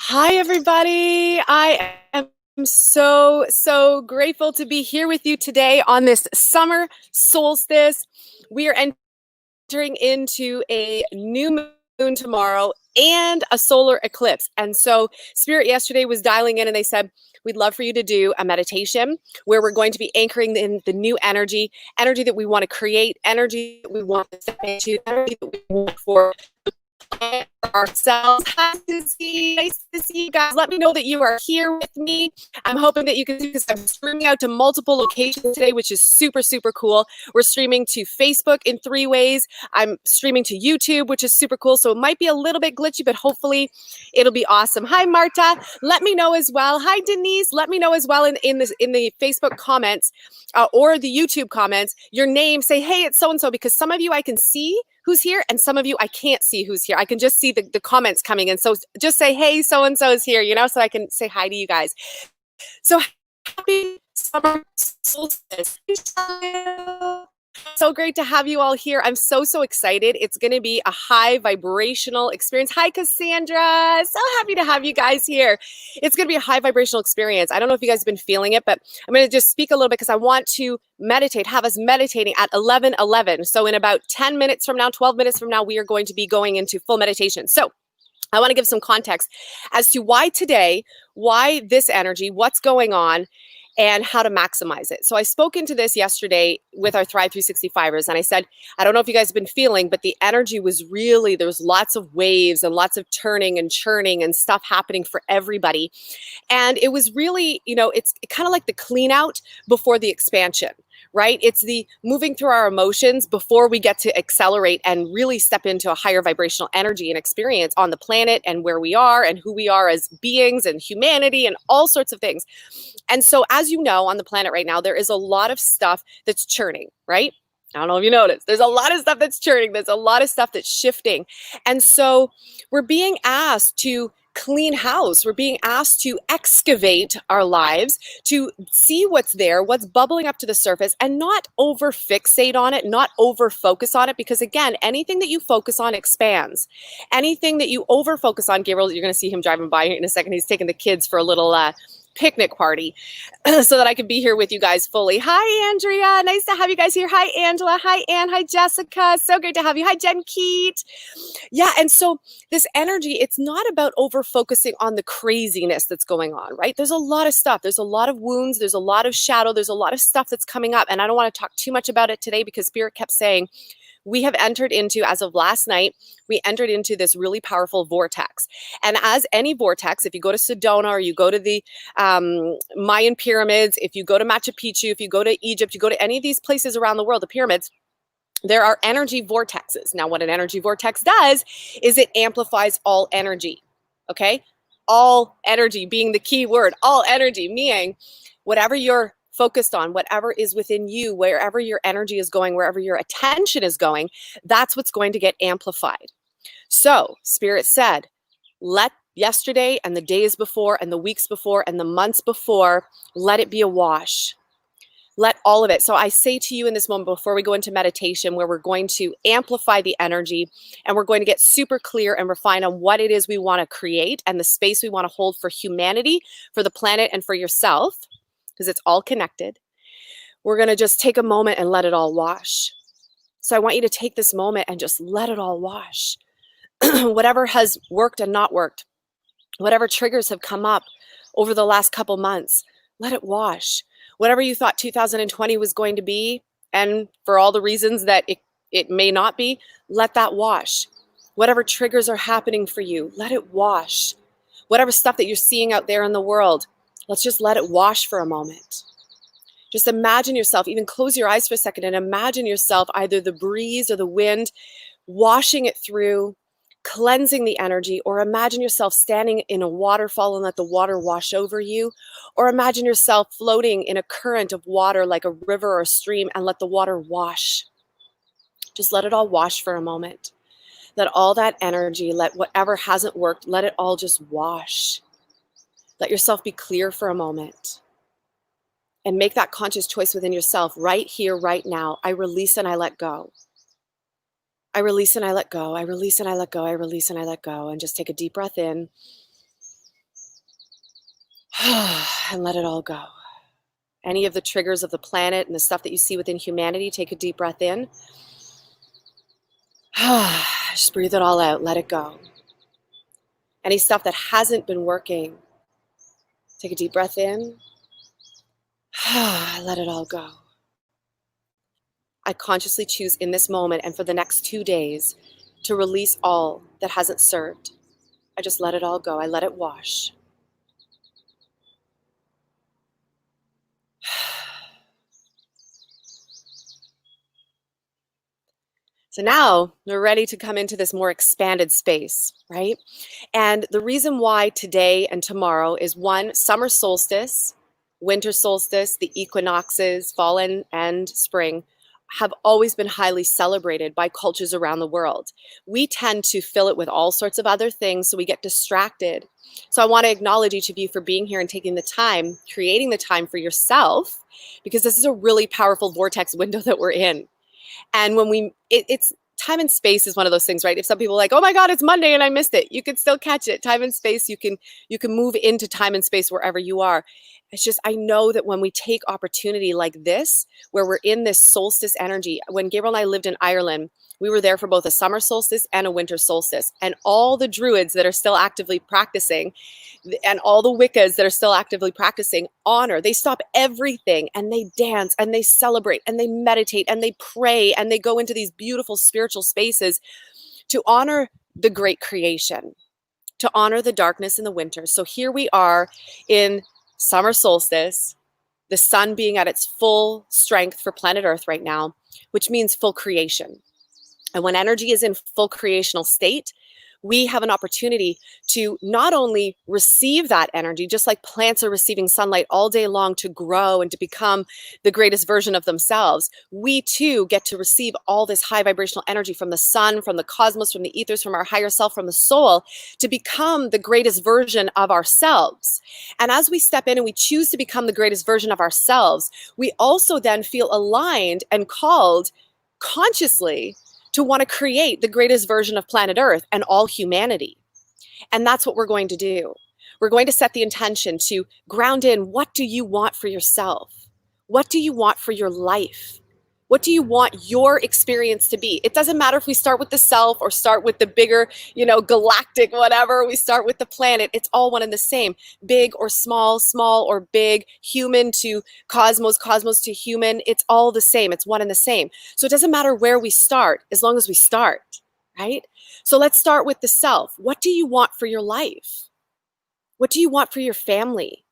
Hi, everybody. I am so grateful to be here with you today on this summer solstice. We are entering into a new moon tomorrow and a solar eclipse. And so, Spirit yesterday was dialing in and they said, we'd love for you to do a meditation where we're going to be anchoring in the new energy that we want to create, energy that we want to step into, energy that we want for ourselves. Nice to see you guys. Let me know that you are here with me. I'm hoping that you can see because I'm streaming out to multiple locations today, which is super cool. We're streaming to Facebook in 3 ways. I'm streaming to YouTube, which is super cool. So it might be a little bit glitchy, but hopefully it'll be awesome. Hi, Marta. Let me know as well. Hi, Denise. Let me know as well in the Facebook comments or the YouTube comments, your name. Say, hey, it's so-and-so, because some of you I can see who's here, and some of you I can't see who's here. I can just see the comments coming in. So just say, hey, so-and-so is here, so I can say hi to you guys. So happy summer solstice. So great to have you all here. I'm so excited. It's going to be a high vibrational experience. Hi, Cassandra. So happy to have you guys here. It's going to be a high vibrational experience. I don't know if you guys have been feeling it, but I'm going to just speak a little bit because I want to meditate, have us meditating at 11:11. So in about 10 minutes from now, 12 minutes from now, we are going to be going into full meditation. So I want to give some context as to why today, why this energy, what's going on, and how to maximize it. So I spoke into this yesterday with our Thrive 365ers, and I said, I don't know if you guys have been feeling, but the energy was really, there was lots of waves and lots of turning and churning and stuff happening for everybody. And it was really, it's kind of like the clean out before the expansion, right? It's the moving through our emotions before we get to accelerate and really step into a higher vibrational energy and experience on the planet and where we are and who we are as beings and humanity and all sorts of things. And so, as you know, on the planet right now, there is a lot of stuff that's churning, right? I don't know if you noticed. There's a lot of stuff that's churning. There's a lot of stuff that's shifting. And so we're being asked to clean house. We're being asked to excavate our lives, to see what's there, what's bubbling up to the surface, and not over fixate on it, not over focus on it. Because again, anything that you focus on expands. Anything that you over focus on, Gabriel, you're going to see him driving by in a second. He's taking the kids for a little picnic party so that I could be here with you guys fully. Hi, Andrea. Nice to have you guys here. Hi, Angela. Hi, Ann. Hi, Jessica. So great to have you. Hi, Jen Keat. Yeah, and so this energy, it's not about over focusing on the craziness that's going on, right? There's a lot of stuff. There's a lot of wounds. There's a lot of shadow. There's a lot of stuff that's coming up. And I don't want to talk too much about it today because Spirit kept saying, we have entered into, as of last night, we entered into this really powerful vortex. And as any vortex, if you go to Sedona or you go to the Mayan pyramids, if you go to Machu Picchu, if you go to Egypt, you go to any of these places around the world, the pyramids, there are energy vortexes. Now, what an energy vortex does is it amplifies all energy, okay? All energy being the key word, all energy, meaning whatever you're focused on, whatever is within you, wherever your energy is going, wherever your attention is going, that's what's going to get amplified. So Spirit said, let yesterday and the days before and the weeks before and the months before, let it be a wash. Let all of it. So I say to you in this moment before we go into meditation, where we're going to amplify the energy and we're going to get super clear and refined on what it is we want to create and the space we want to hold for humanity, for the planet, and for yourself, because it's all connected. We're going to just take a moment and let it all wash. So I want you to take this moment and just let it all wash. Whatever has worked and not worked, whatever triggers have come up over the last couple months, let it wash. Whatever you thought 2020 was going to be, and for all the reasons that it may not be, let that wash. Whatever triggers are happening for you, let it wash. Whatever stuff that you're seeing out there in the world, let's just let it wash for a moment. Just imagine yourself, even close your eyes for a second and imagine yourself, either the breeze or the wind, washing it through, cleansing the energy, or imagine yourself standing in a waterfall and let the water wash over you, or imagine yourself floating in a current of water like a river or a stream and let the water wash. Just let it all wash for a moment. Let all that energy, let whatever hasn't worked, let it all just wash. Let yourself be clear for a moment and make that conscious choice within yourself right here, right now. I release and I let go. I release and I let go. I release and I let go. I release and I let go. And just take a deep breath in And let it all go. Any of the triggers of the planet and the stuff that you see within humanity, take a deep breath in. Just breathe it all out. Let it go. Any stuff that hasn't been working, take a deep breath in. Let it all go. I consciously choose in this moment and for the next 2 days to release all that hasn't served. I just let it all go. I let it wash. So now we're ready to come into this more expanded space, right? And the reason why today and tomorrow is one, summer solstice, winter solstice, the equinoxes, fall and spring, have always been highly celebrated by cultures around the world. We tend to fill it with all sorts of other things, so we get distracted. So I want to acknowledge each of you for being here and taking the time, creating the time for yourself, because this is a really powerful vortex window that we're in. And when it's time and space is one of those things, right? If some people are like, oh my God, it's Monday and I missed it, you can still catch it. Time and space, you can move into time and space wherever you are. It's just, I know that when we take opportunity like this, where we're in this solstice energy, when Gabriel and I lived in Ireland, we were there for both a summer solstice and a winter solstice. And all the druids that are still actively practicing and all the Wiccas that are still actively practicing honor. They stop everything and they dance and they celebrate and they meditate and they pray and they go into these beautiful spiritual spaces to honor the great creation, to honor the darkness in the winter. So here we are in summer solstice, the sun being at its full strength for planet Earth right now, which means full creation. And when energy is in full creational state, we have an opportunity to not only receive that energy, just like plants are receiving sunlight all day long to grow and to become the greatest version of themselves, we too get to receive all this high vibrational energy from the sun, from the cosmos, from the ethers, from our higher self, from the soul, to become the greatest version of ourselves. And as we step in and we choose to become the greatest version of ourselves, we also then feel aligned and called consciously to want to create the greatest version of planet Earth and all humanity. And that's what we're going to do. We're going to set the intention to ground in, what do you want for yourself? What do you want for your life? What do you want your experience to be? It doesn't matter if we start with the self or start with the bigger, galactic, whatever. We start with the planet. It's all one and the same. Big or small, small or big, human to cosmos, cosmos to human. It's all the same. It's one and the same. So it doesn't matter where we start as long as we start, right? So let's start with the self. What do you want for your life? What do you want for your family?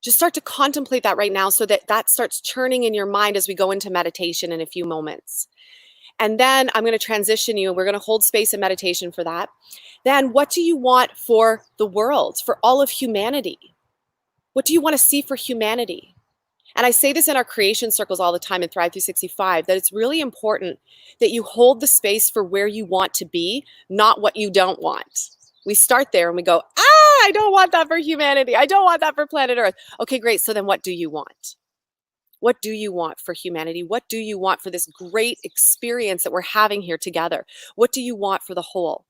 Just start to contemplate that right now so that starts churning in your mind as we go into meditation in a few moments. And then I'm going to transition you, and we're going to hold space and meditation for that. Then what do you want for the world, for all of humanity? What do you want to see for humanity? And I say this in our creation circles all the time in Thrive 365, that it's really important that you hold the space for where you want to be, not what you don't want. We start there and we go, I don't want that for humanity. I don't want that for planet Earth. Okay, great. So then what do you want? What do you want for humanity? What do you want for this great experience that we're having here together? What do you want for the whole?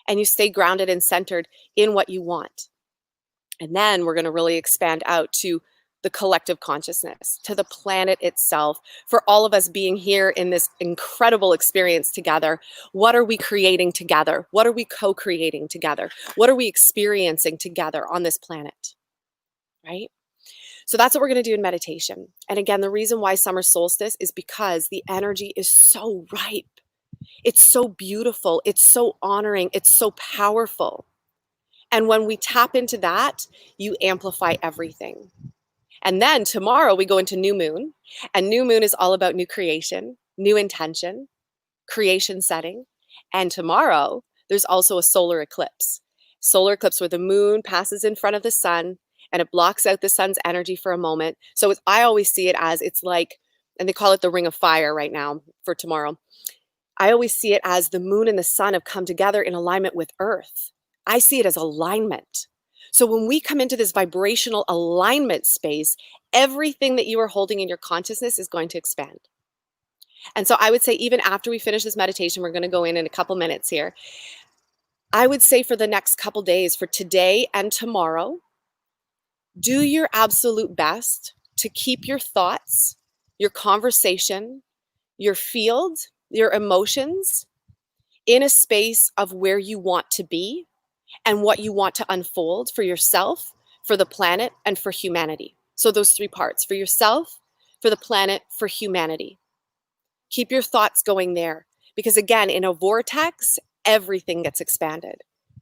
And you stay grounded and centered in what you want. And then we're going to really expand out to the collective consciousness, to the planet itself, for all of us being here in this incredible experience together. What are we creating together? What are we co-creating together? What are we experiencing together on this planet, right? So that's what we're going to do in meditation. And again, the reason why summer solstice is because the energy is so ripe. It's so beautiful. It's so honoring. It's so powerful. And when we tap into that, you amplify everything. And then tomorrow we go into new moon, and new moon is all about new creation, new intention, creation setting. And tomorrow there's also a solar eclipse. Solar eclipse where the moon passes in front of the sun and it blocks out the sun's energy for a moment. So I always see it as, it's like, and they call it the ring of fire right now for tomorrow. I always see it as the moon and the sun have come together in alignment with Earth. I see it as alignment. So when we come into this vibrational alignment space, everything that you are holding in your consciousness is going to expand. And so I would say, even after we finish this meditation, we're going to go in a couple minutes here. I would say for the next couple days, for today and tomorrow, Do your absolute best to keep your thoughts, your conversation, your field, your emotions in a space of where you want to be and what you want to unfold for yourself, for the planet, and for humanity. So, those three parts: for yourself, for the planet, for humanity. Keep your thoughts going there. Because again, in a vortex, everything gets expanded.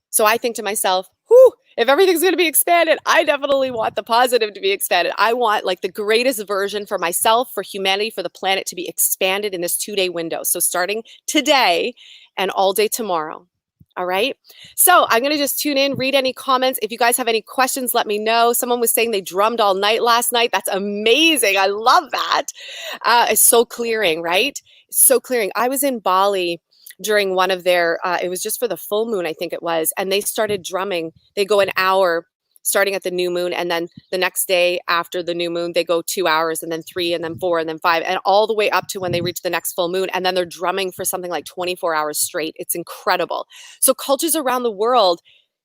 So I think to myself, whew, if everything's going to be expanded, I definitely want the positive to be expanded. I want like the greatest version for myself, for humanity, for the planet to be expanded in this 2-day window. So starting today and all day tomorrow. All right. So I'm going to just tune in, read any comments. If you guys have any questions, let me know. Someone was saying they drummed all night last night. That's amazing. I love that. It's so clearing, right? It's so clearing. I was in Bali during one of their, it was just for the full moon, I think it was, and they started drumming. They go an hour starting at the new moon, and then the next day after the new moon, they go 2 hours, and then 3, and then 4, and then 5, and all the way up to when they reach the next full moon. And then they're drumming for something like 24 hours straight. It's incredible. So cultures around the world,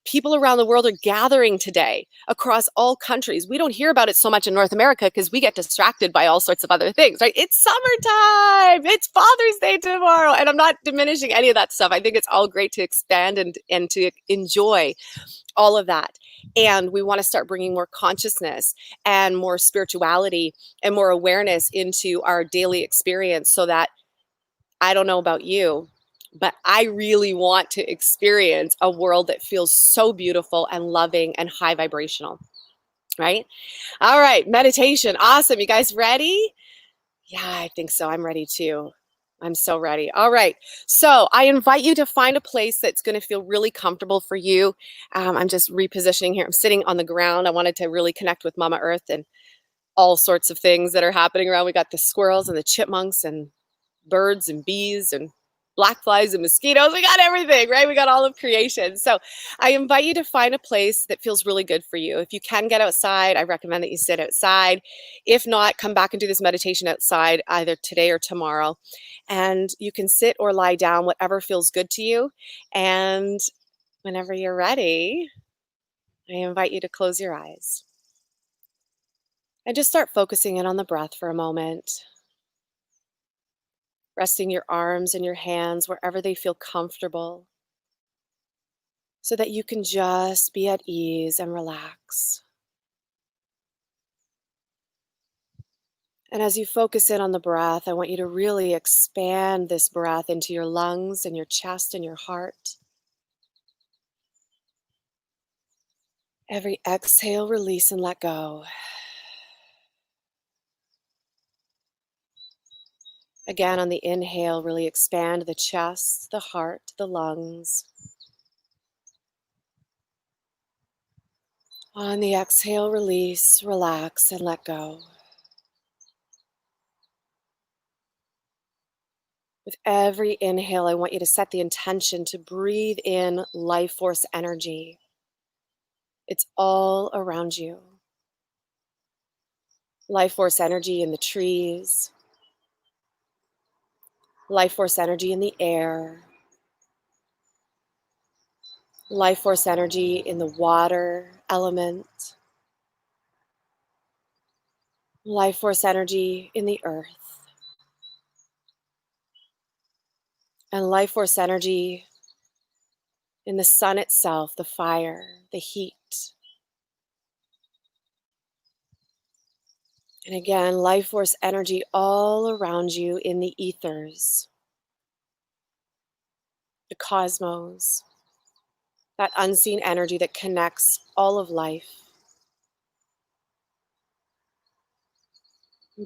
people around the world are gathering today across all countries. We don't hear about it so much in North America because we get distracted by all sorts of other things, right? It's summertime. It's Father's Day tomorrow. And I'm not diminishing any of that stuff. I think it's all great to expand and to enjoy all of that. And we want to start bringing more consciousness and more spirituality and more awareness into our daily experience so that, I don't know about you, but I really want to experience a world that feels so beautiful and loving and high vibrational, right? All right, meditation. Awesome. You guys ready? Yeah, I think so. I'm ready too. I'm so ready. All right. So I invite you to find a place that's going to feel really comfortable for you. I'm just repositioning here. I'm sitting on the ground. I wanted to really connect with Mama Earth and all sorts of things that are happening around. We got the squirrels and the chipmunks and birds and bees and black flies and mosquitoes. We got everything, right? We got all of creation. So I invite you to find a place that feels really good for you. If you can get outside, I recommend that you sit outside. If not, come back and do this meditation outside either today or tomorrow. And you can sit or lie down, whatever feels good to you. And whenever you're ready, I invite you to close your eyes and just start focusing in on the breath for a moment. Resting your arms and your hands wherever they feel comfortable so that you can just be at ease and relax. And as you focus in on the breath, I want you to really expand this breath into your lungs and your chest and your heart. Every exhale, release and let go. Again, on the inhale, really expand the chest, the heart, the lungs. On the exhale, release, relax, and let go. With every inhale, I want you to set the intention to breathe in life force energy. It's all around you. Life force energy in the trees, life force energy in the air, life force energy in the water element, life force energy in the earth, and life force energy in the sun itself, the fire, the heat. And again, life force energy all around you in the ethers, the cosmos, that unseen energy that connects all of life.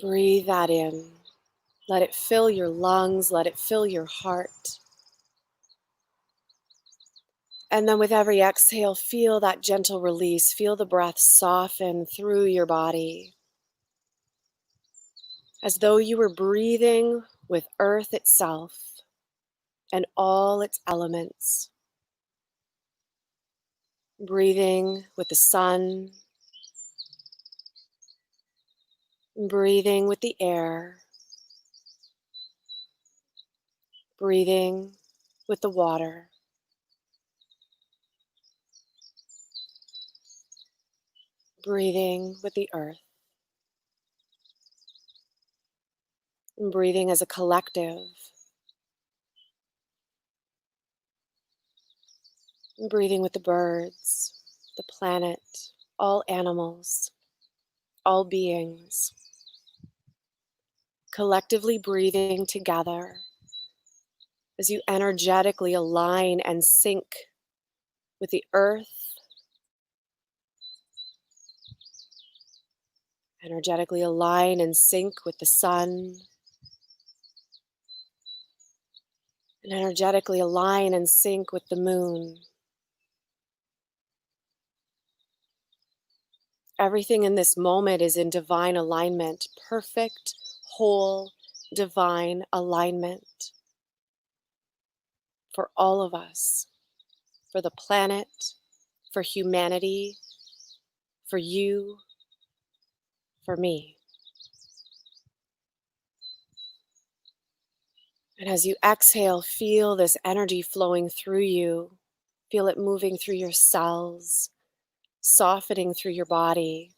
Breathe that in. Let it fill your lungs. Let it fill your heart. And then with every exhale, feel that gentle release. Feel the breath soften through your body, as though you were breathing with Earth itself and all its elements. Breathing with the sun, breathing with the air, breathing with the water. breathing with the earth, and breathing as a collective, and breathing with the birds, the planet, all animals, all beings, collectively breathing together as you energetically align and sync with the earth, energetically align and sync with the sun, and energetically align and sync with the moon. Everything in this moment is in divine alignment, perfect, whole, divine alignment for all of us, for the planet, for humanity, for you, for me. And as you exhale, feel this energy flowing through you. Feel it moving through your cells, softening through your body.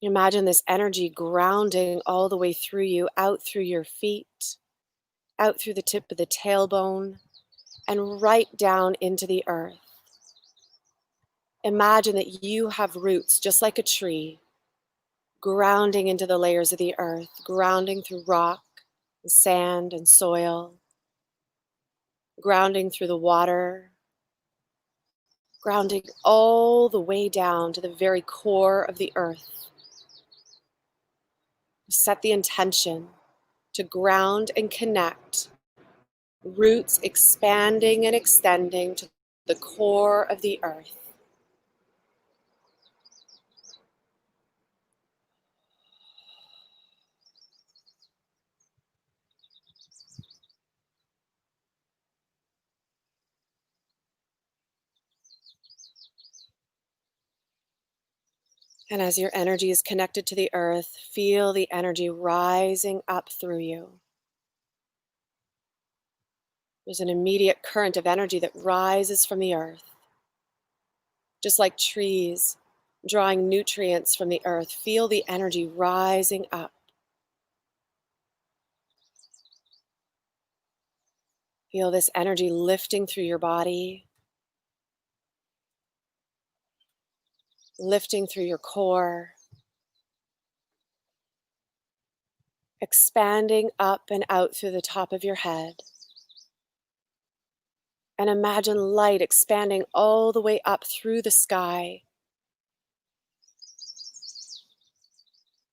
Imagine this energy grounding all the way through you, out through your feet, out through the tip of the tailbone, and right down into the earth. Imagine that you have roots just like a tree, grounding into the layers of the earth, grounding through rock, and sand, and soil, grounding through the water, grounding all the way down to the very core of the earth. Set the intention to ground and connect, roots expanding and extending to the core of the earth. And as your energy is connected to the earth, feel the energy rising up through you. There's an immediate current of energy that rises from the earth. Just like trees drawing nutrients from the earth, feel the energy rising up. Feel this energy lifting through your body, lifting through your core, expanding up and out through the top of your head. And imagine light expanding all the way up through the sky.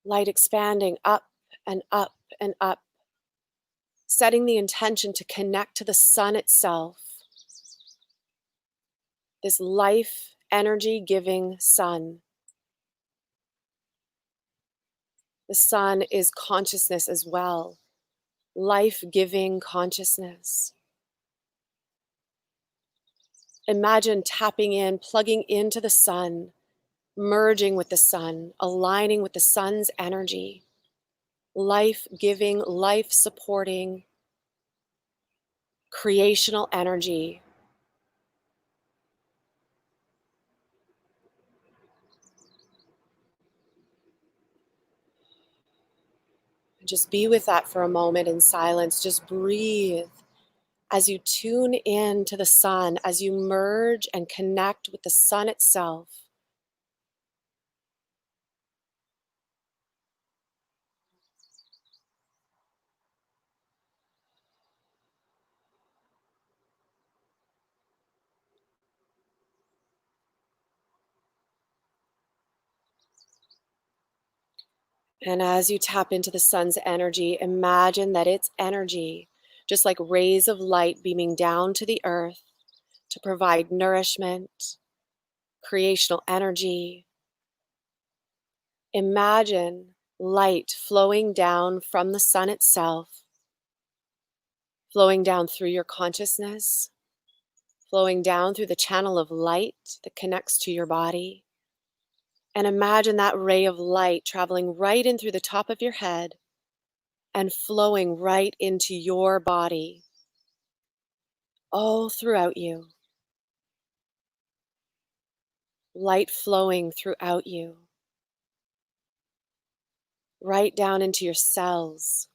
Light expanding up and up and up, setting the intention to connect to the sun itself. This life energy giving sun. The sun is consciousness as well, life giving consciousness. Imagine tapping in, plugging into the sun, merging with the sun, aligning with the sun's energy, life giving, life supporting, creational energy. Just be with that for a moment in silence. Just breathe as you tune in to the sun, as you merge and connect with the sun itself. And as you tap into the sun's energy, imagine that its energy, just like rays of light beaming down to the earth to provide nourishment, creational energy. Imagine light flowing down from the sun itself, flowing down through your consciousness, flowing down through the channel of light that connects to your body. And imagine that ray of light traveling right in through the top of your head and flowing right into your body, all throughout you. light flowing throughout you, right down into your cells.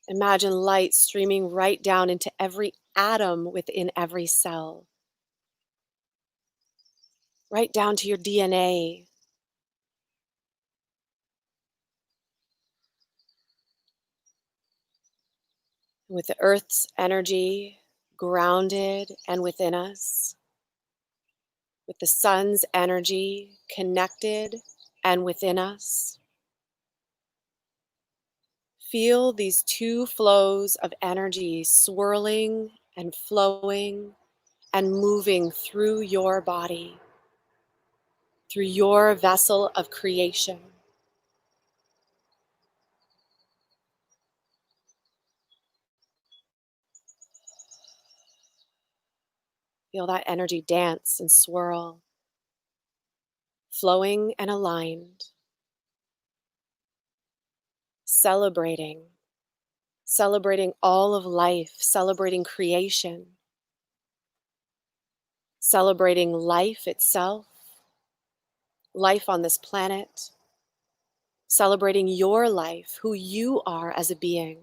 Imagine light streaming right down into every atom within every cell, right down to your DNA. With the earth's energy grounded and within us, with the sun's energy connected and within us. Feel these two flows of energy swirling and flowing and moving through your body, through your vessel of creation. Feel that energy dance and swirl, flowing and aligned, celebrating, celebrating all of life, celebrating creation, celebrating life itself, life on this planet, celebrating your life, who you are as a being,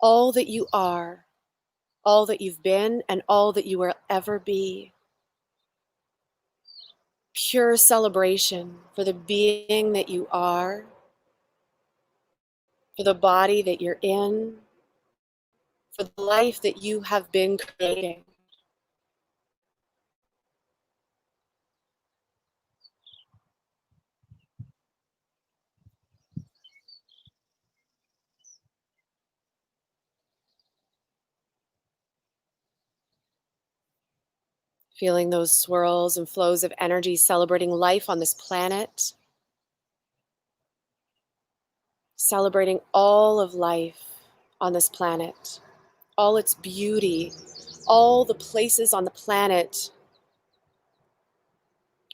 all that you are, all that you've been, and all that you will ever be. Pure celebration for the being that you are, for the body that you're in, for the life that you have been creating. Feeling those swirls and flows of energy, celebrating life on this planet, celebrating all of life on this planet, all its beauty, all the places on the planet,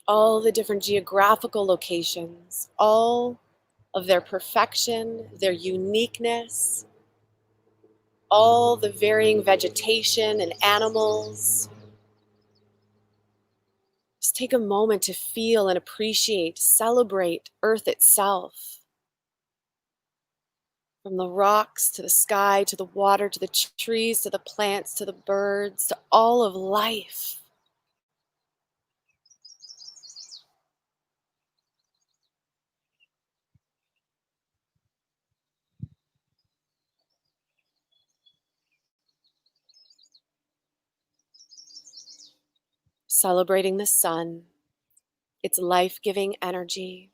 all the different geographical locations, all of their perfection, their uniqueness, all the varying vegetation and animals. Just take a moment to feel and appreciate, celebrate Earth itself. From the rocks to the sky, to the water, to the trees, to the plants, to the birds, to all of life. Celebrating the sun, its life-giving energy.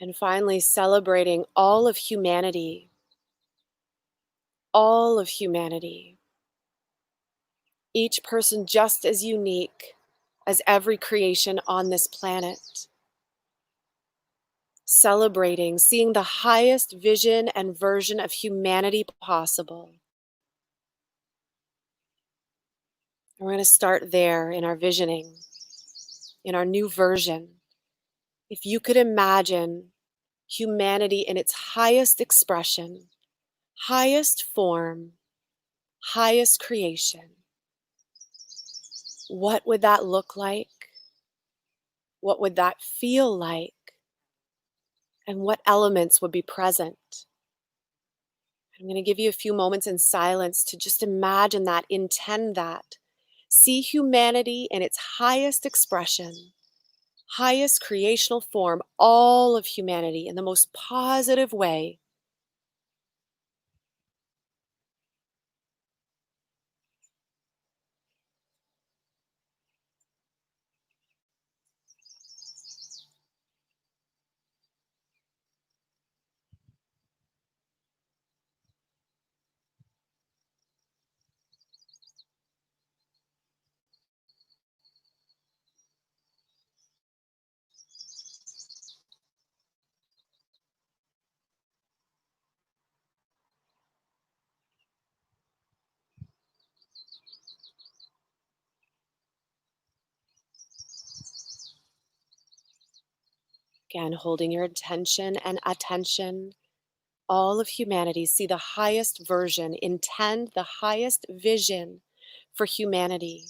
And finally, celebrating all of humanity, all of humanity. Each person just as unique as every creation on this planet. Celebrating, seeing the highest vision and version of humanity possible. And we're going to start there in our visioning, in our new version. If you could imagine humanity in its highest expression, highest form, highest creation, what would that look like? What would that feel like? And what elements would be present? I'm going to give you a few moments in silence to just imagine that, intend that. See humanity in its highest expression, highest creational form, all of humanity in the most positive way. Again, holding your intention and attention all of humanity, see the highest version, intend the highest vision for humanity.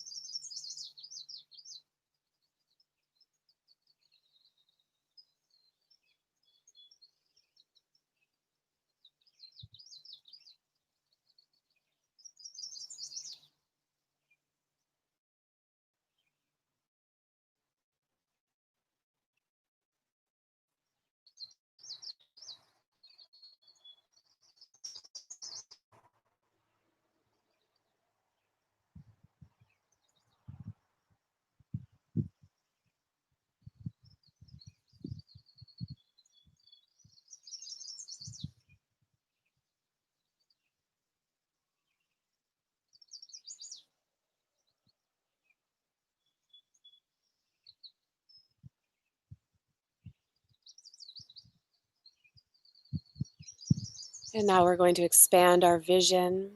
And now we're going to expand our vision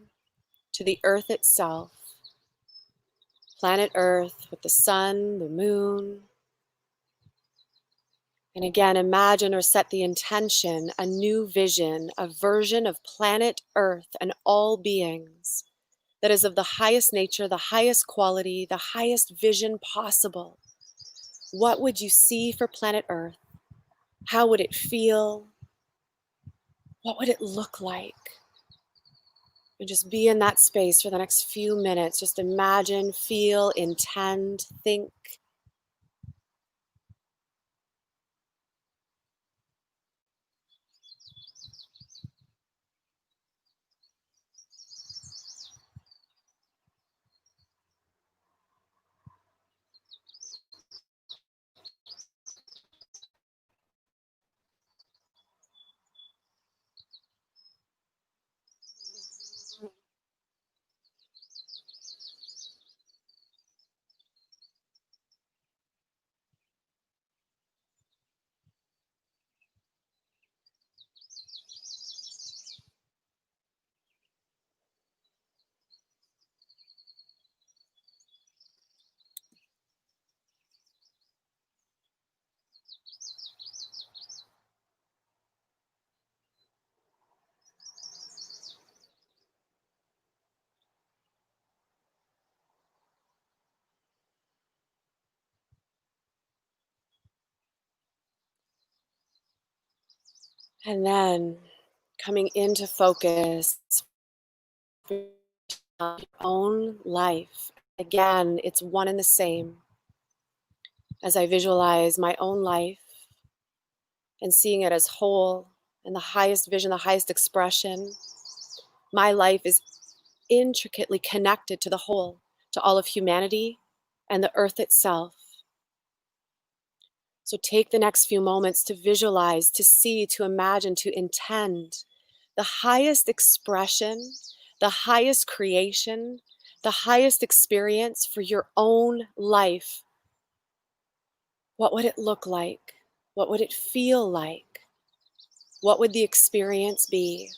to the earth itself, planet Earth with the sun, the moon. And again, imagine or set the intention, a new vision, a version of planet Earth and all beings that is of the highest nature, the highest quality, the highest vision possible. What would you see for planet Earth? How would it feel? What would it look like? And just be in that space for the next few minutes. Just imagine, feel, intend, think. And then coming into focus on your own life. Again, it's one and the same. As I visualize my own life and seeing it as whole and the highest vision, the highest expression, my life is intricately connected to the whole, to all of humanity and the earth itself. So take the next few moments to visualize, to see, to imagine, to intend the highest expression, the highest creation, the highest experience for your own life. What would it look like? What would it feel like? What would the experience be?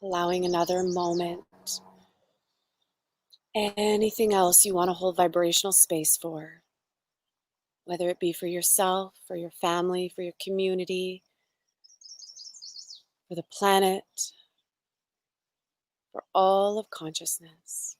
allowing another moment. Anything else you want to hold vibrational space for, whether it be for yourself, for your family, for your community, for the planet, for all of consciousness.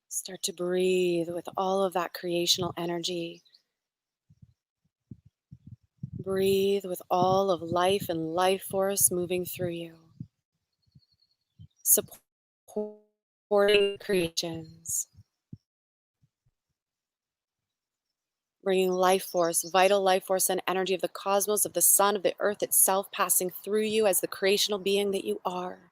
Start to breathe with all of that creational energy. Breathe with all of life and life force moving through you, supporting creations, bringing life force, vital life force and energy of the cosmos, of the sun, of the earth itself, passing through you as the creational being that you are.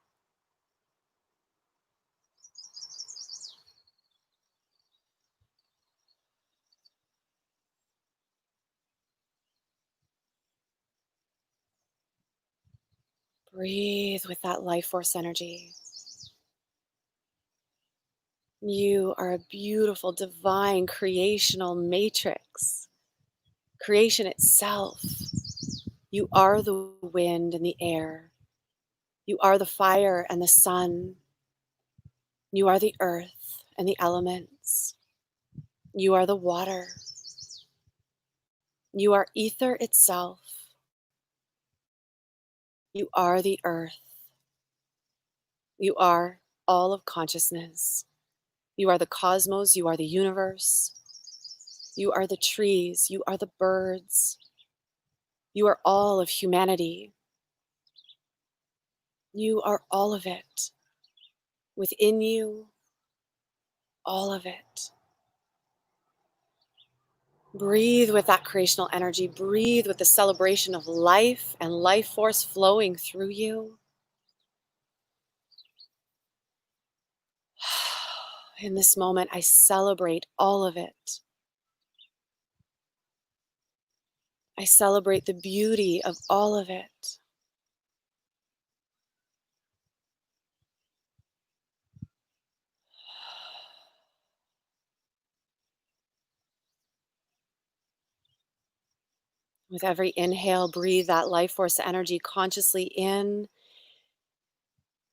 Breathe with that life force energy. You are a beautiful, divine, creational matrix. Creation itself. You are the wind and the air. You are the fire and the sun. You are the earth and the elements. You are the water. You are ether itself. You are the earth. You are all of consciousness. You are the cosmos. You are the universe. You are the trees. You are the birds. You are all of humanity. You are all of it. Within you, all of it. Breathe with that creational energy. Breathe with the celebration of life and life force flowing through you. In this moment, I celebrate all of it. I celebrate the beauty of all of it. With every inhale, breathe that life force energy consciously in.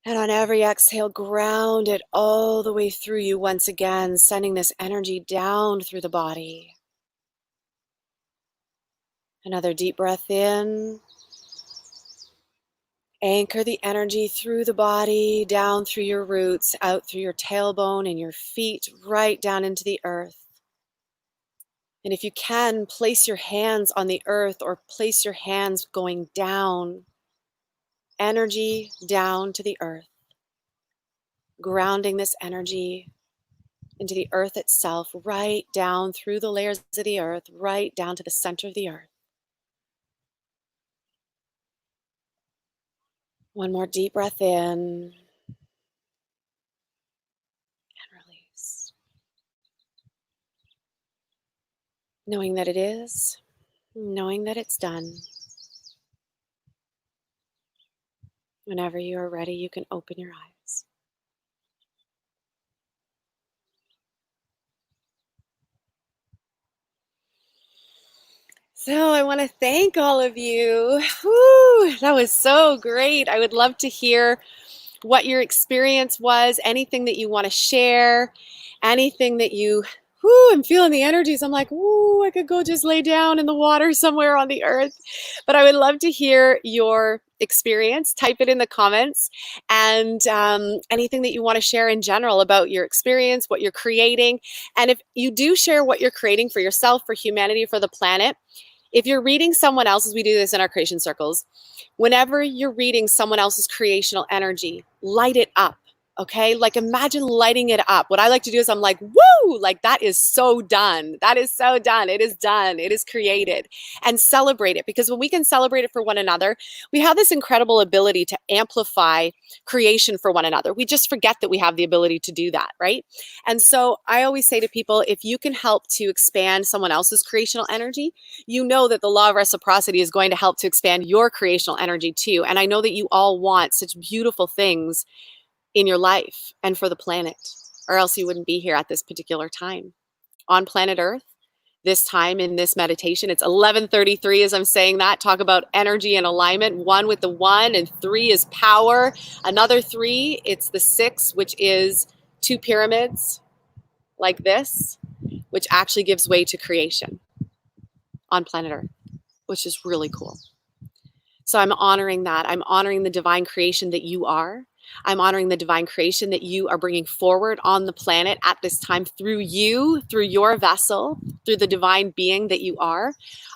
And on every exhale, ground it all the way through you once again, sending this energy down through the body. Another deep breath in. Anchor the energy through the body, down through your roots, out through your tailbone and your feet, right down into the earth. And if you can, place your hands on the earth or place your hands going down. Energy down to the earth. Grounding this energy into the earth itself, right down through the layers of the earth, right down to the center of the earth. One more deep breath in and release. Knowing that it is, knowing that it's done. Whenever you are ready, you can open your eyes. So I want to thank all of you. Whew, that was so great. I would love to hear what your experience was, anything that you want to share, anything that you, I'm feeling the energies. I'm like, I could go just lay down in the water somewhere on the earth. But I would love to hear your experience. Type it in the comments, and anything that you want to share in general about your experience, what you're creating. And if you do share what you're creating for yourself, for humanity, for the planet, if you're reading someone else's, we do this in our creation circles, whenever you're reading someone else's creational energy, light it up. Okay, like imagine lighting it up. What I like to do is I'm like, woo, like that is so done. That is so done. It is done. It is created. And celebrate it, because when we can celebrate it for one another, we have this incredible ability to amplify creation for one another. We just forget that we have the ability to do that, right? And so I always say to people, if you can help to expand someone else's creational energy, you know that the law of reciprocity is going to help to expand your creational energy too. And I know that you all want such beautiful things in your life and for the planet, or else you wouldn't be here at this particular time on planet Earth. This time in this meditation, it's 11:33 as I'm saying that. Talk about energy and alignment, one with the one, and three is power. Another three, it's the six, which is two pyramids like this, which actually gives way to creation on planet Earth, which is really cool. So I'm honoring that. I'm honoring the divine creation that you are. I'm honoring the divine creation that you are bringing forward on the planet at this time through you, through your vessel, through the divine being that you are.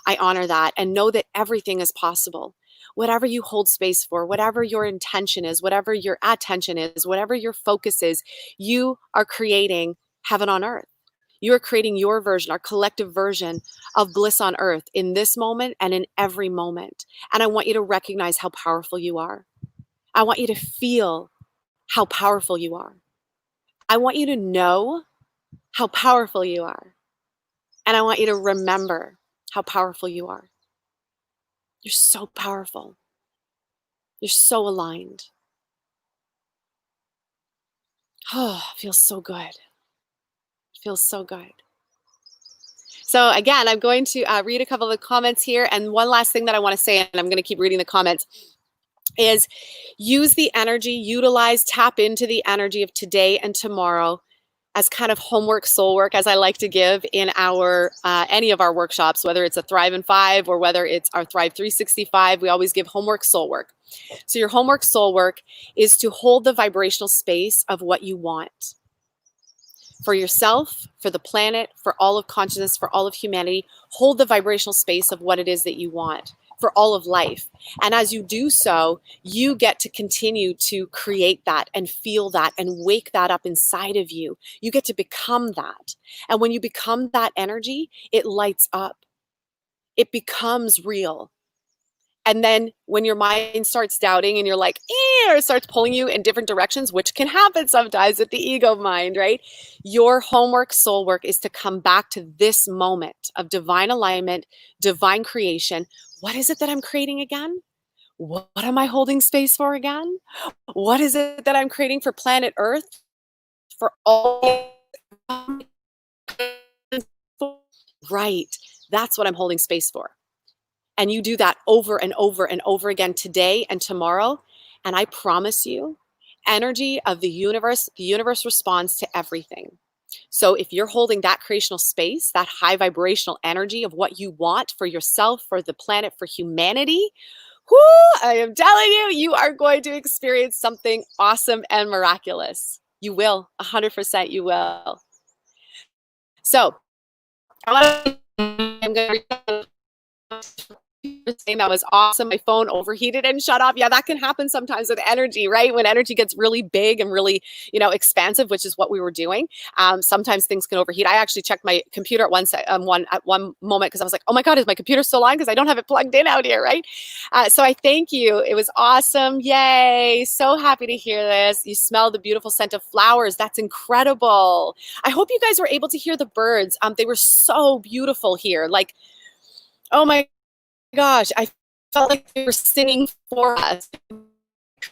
I honor that and know that everything is possible. Whatever you hold space for, whatever your intention is, whatever your attention is, whatever your focus is, you are creating heaven on earth. You are creating your version, our collective version of bliss on earth in this moment and in every moment. And I want you to recognize how powerful you are. I want you to feel how powerful you are. I want you to know how powerful you are. And I want you to remember how powerful you are. You're so powerful. You're so aligned. Oh, it feels so good. It feels so good. So again, I'm going to read a couple of the comments here. And one last thing that I want to say, and I'm going to keep reading the comments, is use the energy, utilize, tap into the energy of today and tomorrow as kind of homework, soul work, as I like to give in our any of our workshops, whether it's a Thrive in 5 or whether it's our Thrive 365, we always give homework, soul work. So your homework, soul work is to hold the vibrational space of what you want for yourself, for the planet, for all of consciousness, for all of humanity. Hold the vibrational space of what it is that you want for all of life. And as you do so, you get to continue to create that and feel that and wake that up inside of you. You get to become that. And when you become that energy, it lights up. It becomes real. And then when your mind starts doubting and you're like, or it starts pulling you in different directions, which can happen sometimes with the ego mind, right? Your homework, soul work is to come back to this moment of divine alignment, divine creation. What is it that I'm creating again? What am I holding space for again? What is it that I'm creating for planet Earth? For all, right. That's what I'm holding space for. And you do that over and over and over again today and tomorrow. And I promise you, energy of the universe responds to everything. So if you're holding that creational space, that high vibrational energy of what you want for yourself, for the planet, for humanity, I am telling you, you are going to experience something awesome and miraculous. You will, 100% you will. So I'm going to saying that was awesome. My phone overheated and shut off. Yeah, that can happen sometimes with energy, right? When energy gets really big and really, expansive, which is what we were doing. Sometimes things can overheat. I actually checked my computer at one moment because I was like, oh my God, is my computer still on? Because I don't have it plugged in out here, right? So I thank you. It was awesome. Yay. So happy to hear this. You smell the beautiful scent of flowers. That's incredible. I hope you guys were able to hear the birds. They were so beautiful here. Like, oh my gosh, I felt like they were singing for us,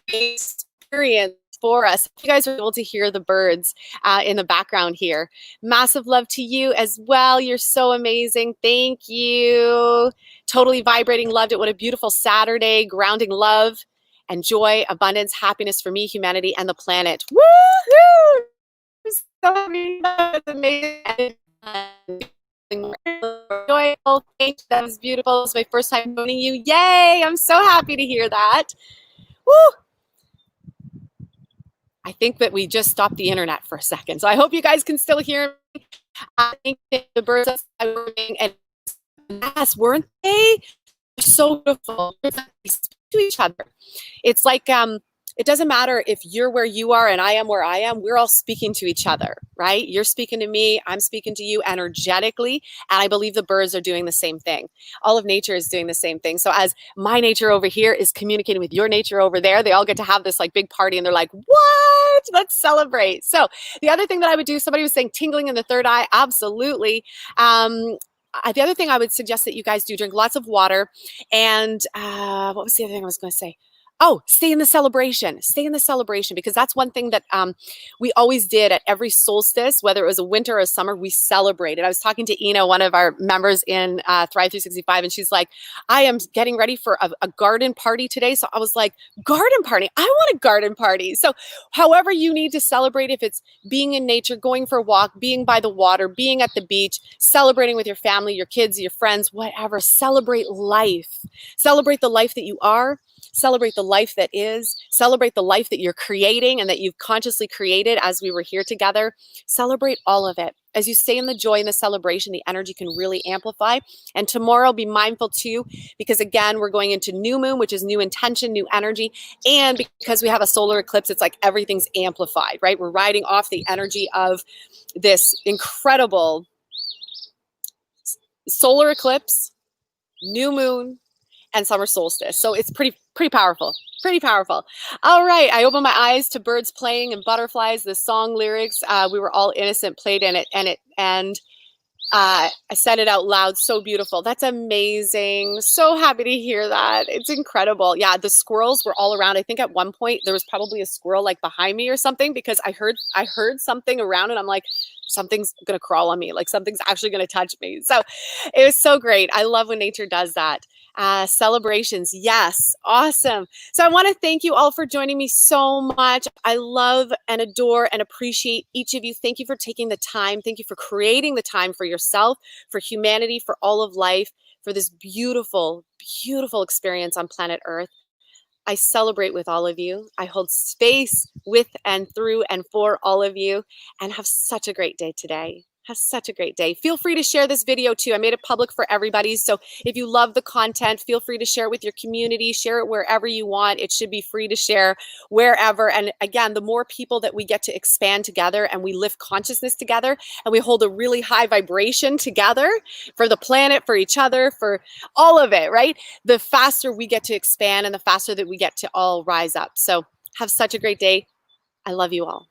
experience for us. You guys were able to hear the birds in the background here. Massive love to you as well. You're so amazing. Thank you. Totally vibrating. Loved it. What a beautiful Saturday. Grounding love and joy, abundance, happiness for me, humanity, and the planet. Woohoo! So amazing. Joyful, thank you. That was beautiful. It's my first time joining you. Yay! I'm so happy to hear that. Woo! I think that we just stopped the internet for a second, so I hope you guys can still hear me. I think that the birds outside were and yes, weren't they? They're so beautiful. They speak to each other. It's like it doesn't matter if you're where you are and I am where I am, we're all speaking to each other, right? You're speaking to me, I'm speaking to you energetically. And I believe the birds are doing the same thing. All of nature is doing the same thing. So as my nature over here is communicating with your nature over there, they all get to have this like big party and they're like, what? Let's celebrate. So the other thing that I would do, somebody was saying tingling in the third eye. Absolutely. The other thing I would suggest that you guys do, drink lots of water. And what was the other thing I was going to say? Oh, stay in the celebration. Stay in the celebration, because that's one thing that we always did at every solstice, whether it was a winter or a summer, we celebrated. I was talking to Ina, one of our members in Thrive 365, and she's like, I am getting ready for a garden party today. So I was like, garden party? I want a garden party. So however you need to celebrate, if it's being in nature, going for a walk, being by the water, being at the beach, celebrating with your family, your kids, your friends, whatever, celebrate life. Celebrate the life that you are. Celebrate the life that is. Celebrate the life that you're creating and that you've consciously created as we were here together. Celebrate all of it. As you stay in the joy and the celebration, the energy can really amplify. And tomorrow, be mindful too, because again, we're going into new moon, which is new intention, new energy. And because we have a solar eclipse, it's like everything's amplified, right? We're riding off the energy of this incredible solar eclipse, new moon, and summer solstice. So it's pretty powerful. Pretty powerful. All right. I opened my eyes to birds playing and butterflies. The song lyrics, we were all innocent, played in it, and I said it out loud. So beautiful. That's amazing. So happy to hear that. It's incredible. Yeah, the squirrels were all around. I think at one point there was probably a squirrel like behind me or something, because I heard something around and I'm like, something's going to crawl on me. Like something's actually going to touch me. So it was so great. I love when nature does that. Celebrations. Yes. Awesome. So I want to thank you all for joining me so much. I love and adore and appreciate each of you. Thank you for taking the time. Thank you for creating the time for yourself, for humanity, for all of life, for this beautiful, beautiful experience on planet Earth. I celebrate with all of you. I hold space with and through and for all of you, and have such a great day today. Have such a great day. Feel free to share this video too. I made it public for everybody. So if you love the content, feel free to share it with your community, share it wherever you want. It should be free to share wherever. And again, the more people that we get to expand together and we lift consciousness together and we hold a really high vibration together for the planet, for each other, for all of it, right? The faster we get to expand and the faster that we get to all rise up. So have such a great day. I love you all.